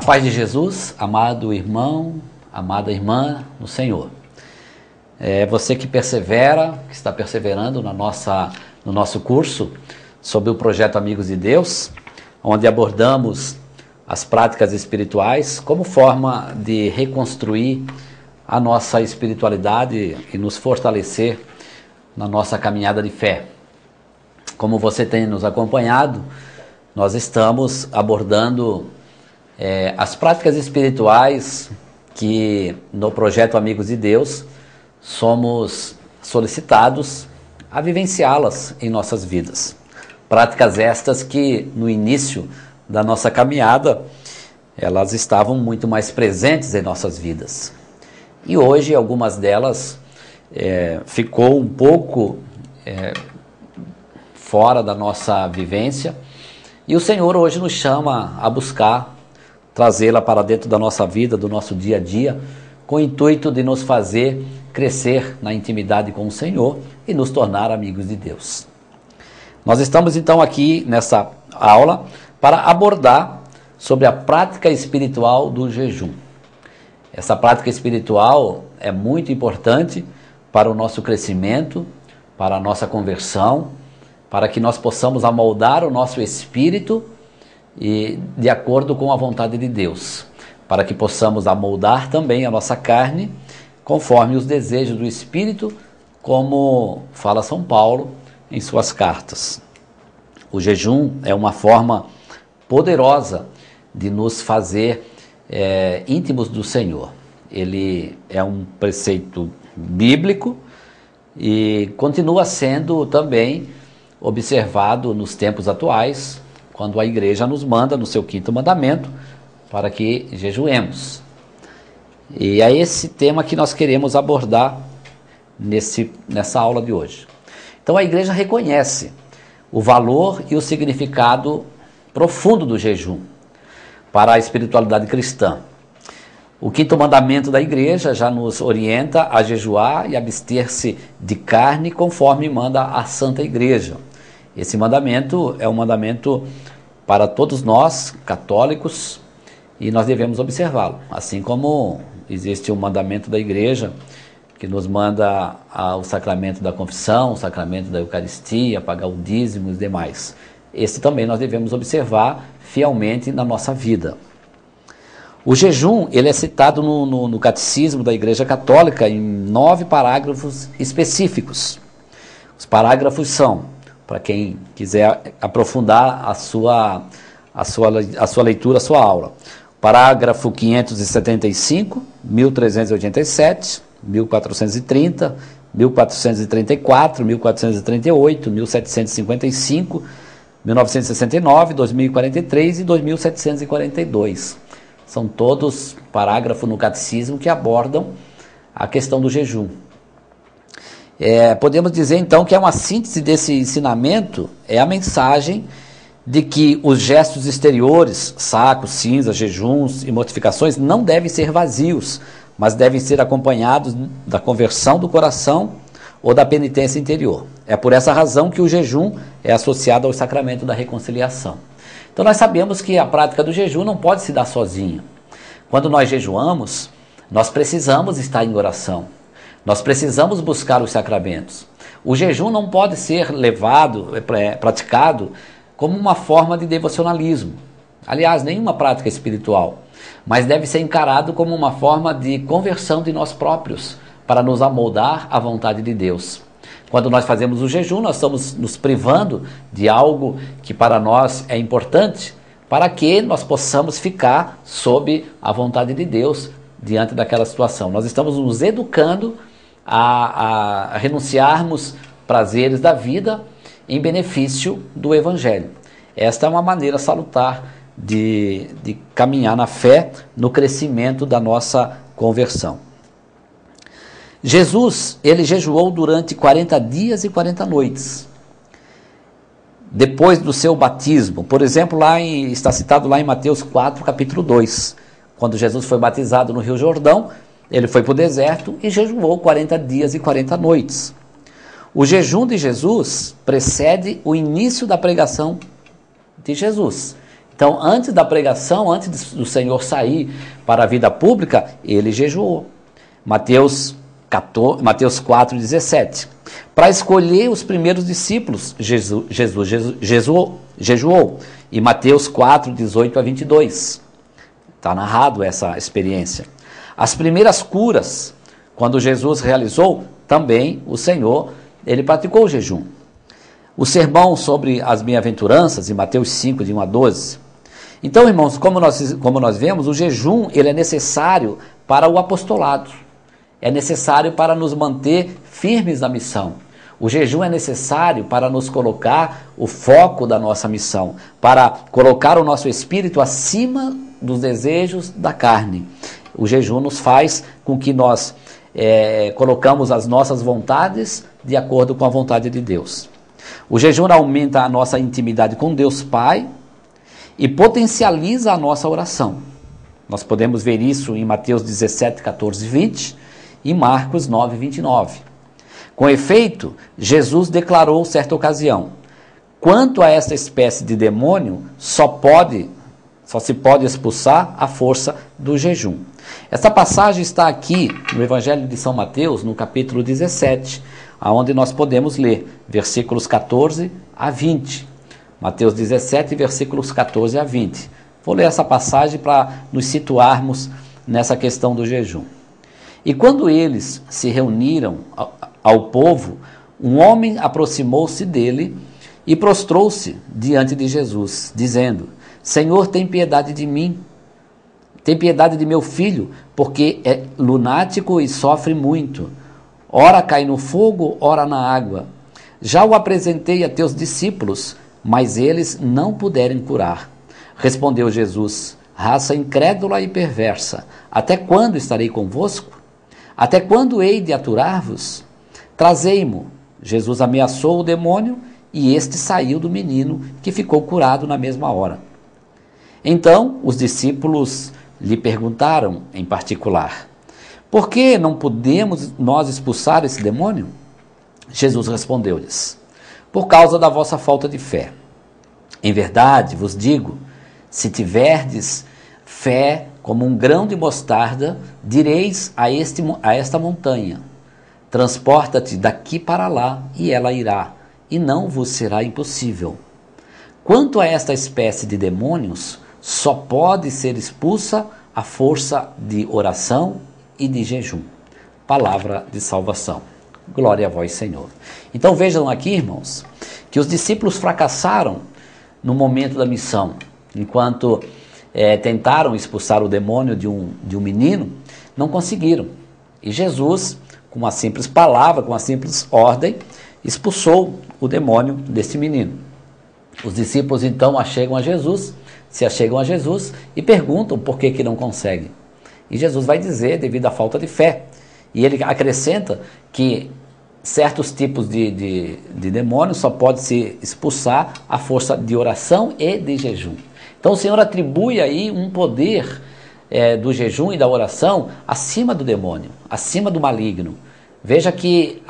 paz de Jesus, amado irmão, amada irmã no Senhor. Você que persevera, que está perseverando no nosso curso sobre o projeto Amigos de Deus, onde abordamos as práticas espirituais como forma de reconstruir a nossa espiritualidade e nos fortalecer na nossa caminhada de fé. Como você tem nos acompanhado, nós estamos abordando as práticas espirituais que no projeto Amigos de Deus somos solicitados a vivenciá-las em nossas vidas. Práticas estas que no início da nossa caminhada elas estavam muito mais presentes em nossas vidas. E hoje algumas delas ficou um pouco fora da nossa vivência, e o Senhor hoje nos chama a buscar trazê-la para dentro da nossa vida, do nosso dia a dia, com o intuito de nos fazer crescer na intimidade com o Senhor e nos tornar amigos de Deus. Nós estamos então aqui nessa aula para abordar sobre a prática espiritual do jejum. Essa prática espiritual é muito importante para o nosso crescimento, para a nossa conversão, para que nós possamos amoldar o nosso espírito e de acordo com a vontade de Deus, para que possamos amoldar também a nossa carne conforme os desejos do Espírito, como fala São Paulo em suas cartas. O jejum é uma forma poderosa de nos fazer íntimos do Senhor. Ele é um preceito bíblico e continua sendo também observado nos tempos atuais, quando a igreja nos manda no seu 5º mandamento para que jejuemos. E é esse tema que nós queremos abordar nessa aula de hoje. Então a igreja reconhece o valor e o significado profundo do jejum para a espiritualidade cristã. O 5º mandamento da igreja já nos orienta a jejuar e abster-se de carne conforme manda a Santa Igreja. Esse mandamento é um mandamento para todos nós, católicos, e nós devemos observá-lo. Assim como existe um mandamento da igreja que nos manda o sacramento da confissão, o sacramento da Eucaristia, pagar o dízimo e os demais. Esse também nós devemos observar fielmente na nossa vida. O jejum ele é citado no Catecismo da Igreja Católica em 9 parágrafos específicos. Os parágrafos são, para quem quiser aprofundar a sua leitura, a sua aula. Parágrafo 575, 1387, 1430, 1434, 1438, 1755, 1969, 2043 e 2742. São todos parágrafos no catecismo que abordam a questão do jejum. Podemos dizer então que é uma síntese desse ensinamento, é a mensagem de que os gestos exteriores, sacos, cinzas, jejuns e mortificações não devem ser vazios, mas devem ser acompanhados da conversão do coração ou da penitência interior. É por essa razão que o jejum é associado ao sacramento da reconciliação. Então nós sabemos que a prática do jejum não pode se dar sozinha. Quando nós jejuamos, nós precisamos estar em oração. Nós precisamos buscar os sacramentos. O jejum não pode ser praticado como uma forma de devocionalismo. Aliás, nenhuma prática espiritual. Mas deve ser encarado como uma forma de conversão de nós próprios, para nos amoldar à vontade de Deus. Quando nós fazemos o jejum, nós estamos nos privando de algo que para nós é importante, para que nós possamos ficar sob a vontade de Deus diante daquela situação. Nós estamos nos educando a renunciarmos prazeres da vida em benefício do Evangelho. Esta é uma maneira salutar de caminhar na fé, no crescimento da nossa conversão. Jesus, ele jejuou durante 40 dias e 40 noites. Depois do seu batismo, por exemplo, está citado lá em Mateus 4, capítulo 2. Quando Jesus foi batizado no Rio Jordão, ele foi para o deserto e jejuou 40 dias e 40 noites. O jejum de Jesus precede o início da pregação de Jesus. Então, antes da pregação, antes do Senhor sair para a vida pública, ele jejuou. Mateus 4,17. Para escolher os primeiros discípulos, Jesus jejuou. E Mateus 4,18 a 22. Está narrado essa experiência. As primeiras curas, quando Jesus realizou, também o Senhor, ele praticou o jejum. O sermão sobre as bem-aventuranças, em Mateus 5, de 1 a 12. Então, irmãos, como nós vemos, o jejum ele é necessário para o apostolado. É necessário para nos manter firmes na missão. O jejum é necessário para nos colocar o foco da nossa missão, para colocar o nosso espírito acima dos desejos da carne. O jejum nos faz com que nós colocamos as nossas vontades de acordo com a vontade de Deus. O jejum aumenta a nossa intimidade com Deus Pai e potencializa a nossa oração. Nós podemos ver isso em Mateus 17, 14 e 20 e Marcos 9, 29. Com efeito, Jesus declarou certa ocasião: quanto a esta espécie de demônio, só se pode expulsar a força do jejum. Esta passagem está aqui no Evangelho de São Mateus, no capítulo 17, onde nós podemos ler versículos 14 a 20. Mateus 17, versículos 14 a 20. Vou ler essa passagem para nos situarmos nessa questão do jejum. E quando eles se reuniram ao povo, um homem aproximou-se dele e prostrou-se diante de Jesus, dizendo: Senhor, tem piedade de mim. Tem piedade de meu filho, porque é lunático e sofre muito. Ora cai no fogo, ora na água. Já o apresentei a teus discípulos, mas eles não puderam curar. Respondeu Jesus: raça incrédula e perversa, até quando estarei convosco? Até quando hei de aturar-vos? Trazei-mo. Jesus ameaçou o demônio e este saiu do menino, que ficou curado na mesma hora. Então os discípulos lhe perguntaram em particular: por que não podemos nós expulsar esse demônio? Jesus respondeu-lhes: por causa da vossa falta de fé. Em verdade vos digo, se tiverdes fé como um grão de mostarda, direis a esta montanha: transporta-te daqui para lá, e ela irá, e não vos será impossível. Quanto a esta espécie de demônios, só pode ser expulsa a força de oração e de jejum. Palavra de salvação. Glória a vós, Senhor. Então vejam aqui, irmãos, que os discípulos fracassaram no momento da missão. Enquanto tentaram expulsar o demônio de um menino, não conseguiram. E Jesus, com uma simples palavra, com uma simples ordem, expulsou o demônio desse menino. Os discípulos então se achegam a Jesus e perguntam por que não conseguem. E Jesus vai dizer, devido à falta de fé. E ele acrescenta que certos tipos de demônios só pode se expulsar a força de oração e de jejum. Então o Senhor atribui aí um poder do jejum e da oração acima do demônio, acima do maligno. Veja que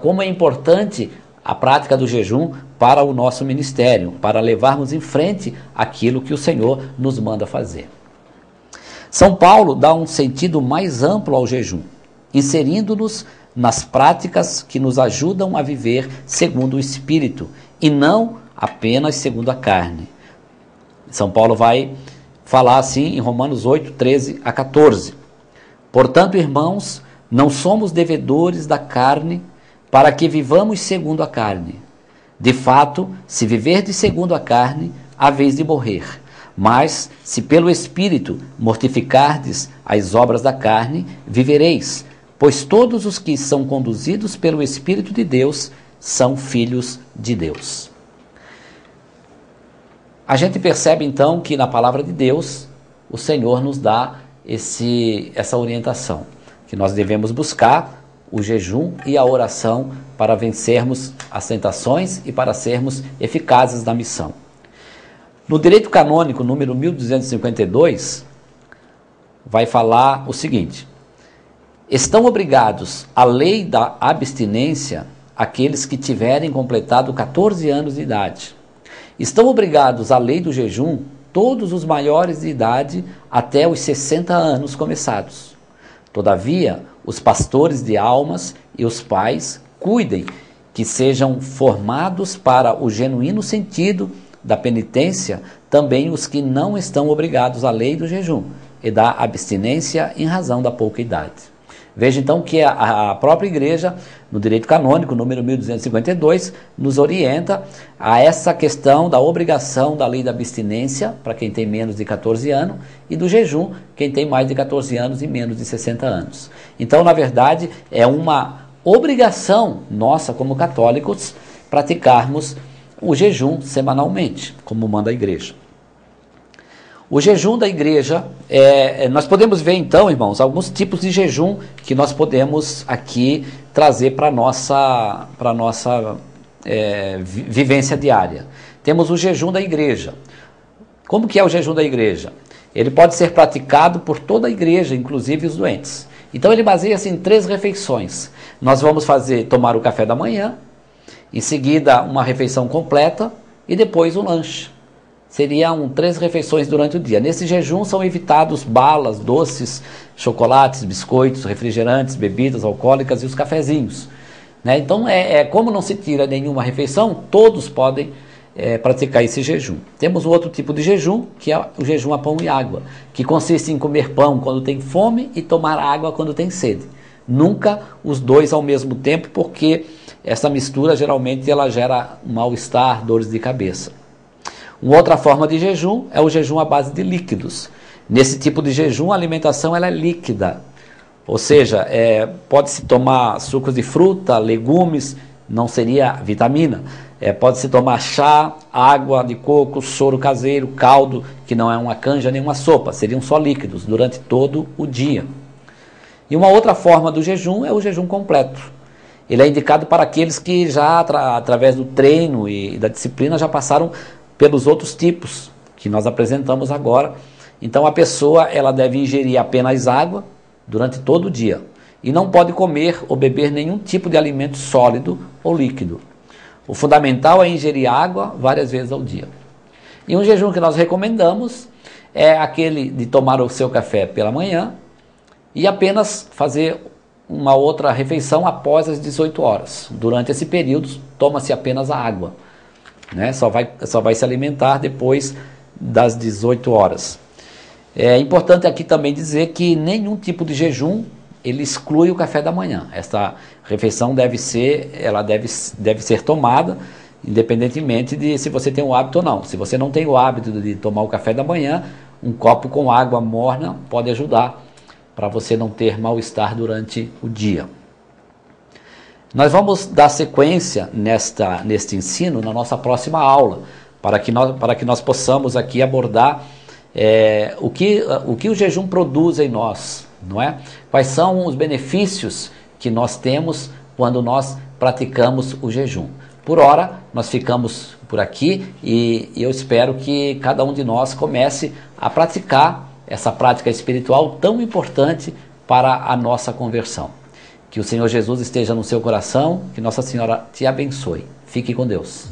como é importante a prática do jejum para o nosso ministério, para levarmos em frente aquilo que o Senhor nos manda fazer. São Paulo dá um sentido mais amplo ao jejum, inserindo-nos nas práticas que nos ajudam a viver segundo o Espírito e não apenas segundo a carne. São Paulo vai falar assim em Romanos 8, 13 a 14. Portanto, irmãos, não somos devedores da carne para que vivamos segundo a carne. De fato, se viverdes segundo a carne, haveis de morrer. Mas, se pelo Espírito mortificardes as obras da carne, vivereis. Pois todos os que são conduzidos pelo Espírito de Deus são filhos de Deus. A gente percebe então que na palavra de Deus, o Senhor nos dá essa orientação, que nós devemos buscar o jejum e a oração para vencermos as tentações e para sermos eficazes na missão. No direito canônico, número 1252, vai falar o seguinte: estão obrigados à lei da abstinência aqueles que tiverem completado 14 anos de idade. Estão obrigados à lei do jejum todos os maiores de idade até os 60 anos começados. Todavia, os pastores de almas e os pais cuidem que sejam formados para o genuíno sentido da penitência também os que não estão obrigados à lei do jejum e da abstinência em razão da pouca idade. Veja então que a própria igreja, no direito canônico, número 1252, nos orienta a essa questão da obrigação da lei da abstinência, para quem tem menos de 14 anos, e do jejum, quem tem mais de 14 anos e menos de 60 anos. Então, na verdade, é uma obrigação nossa, como católicos, praticarmos o jejum semanalmente, como manda a igreja. O jejum da igreja, nós podemos ver então, irmãos, alguns tipos de jejum que nós podemos aqui trazer para a nossa vivência diária. Temos o jejum da igreja. Como que é o jejum da igreja? Ele pode ser praticado por toda a igreja, inclusive os doentes. Então ele baseia-se em 3 refeições. Nós vamos tomar o café da manhã, em seguida uma refeição completa e depois um lanche. Seriam 3 refeições durante o dia. Nesse jejum são evitados balas, doces, chocolates, biscoitos, refrigerantes, bebidas alcoólicas e os cafezinhos. Né? Então, como não se tira nenhuma refeição, todos podem praticar esse jejum. Temos um outro tipo de jejum, que é o jejum a pão e água, que consiste em comer pão quando tem fome e tomar água quando tem sede. Nunca os dois ao mesmo tempo, porque essa mistura geralmente ela gera mal-estar, dores de cabeça. Uma outra forma de jejum é o jejum à base de líquidos. Nesse tipo de jejum, a alimentação ela é líquida, ou seja, pode-se tomar sucos de fruta, legumes, não seria vitamina. Pode-se tomar chá, água de coco, soro caseiro, caldo, que não é uma canja nem uma sopa, seriam só líquidos durante todo o dia. E uma outra forma do jejum é o jejum completo. Ele é indicado para aqueles que já, através do treino e da disciplina, já passaram pelos outros tipos que nós apresentamos agora. Então a pessoa ela deve ingerir apenas água durante todo o dia e não pode comer ou beber nenhum tipo de alimento sólido ou líquido. O fundamental é ingerir água várias vezes ao dia. E um jejum que nós recomendamos é aquele de tomar o seu café pela manhã e apenas fazer uma outra refeição após as 18 horas. Durante esse período toma-se apenas a água. Né? Só vai se alimentar depois das 18 horas. É importante aqui também dizer que nenhum tipo de jejum ele exclui o café da manhã. Esta refeição deve ser tomada independentemente de se você tem o hábito ou não. Se você não tem o hábito de tomar o café da manhã, um copo com água morna pode ajudar para você não ter mal-estar durante o dia. Nós vamos dar sequência neste ensino na nossa próxima aula, para que nós possamos aqui abordar o que o jejum produz em nós, não é? Quais são os benefícios que nós temos quando nós praticamos o jejum. Por ora, nós ficamos por aqui e eu espero que cada um de nós comece a praticar essa prática espiritual tão importante para a nossa conversão. Que o Senhor Jesus esteja no seu coração, que Nossa Senhora te abençoe. Fique com Deus.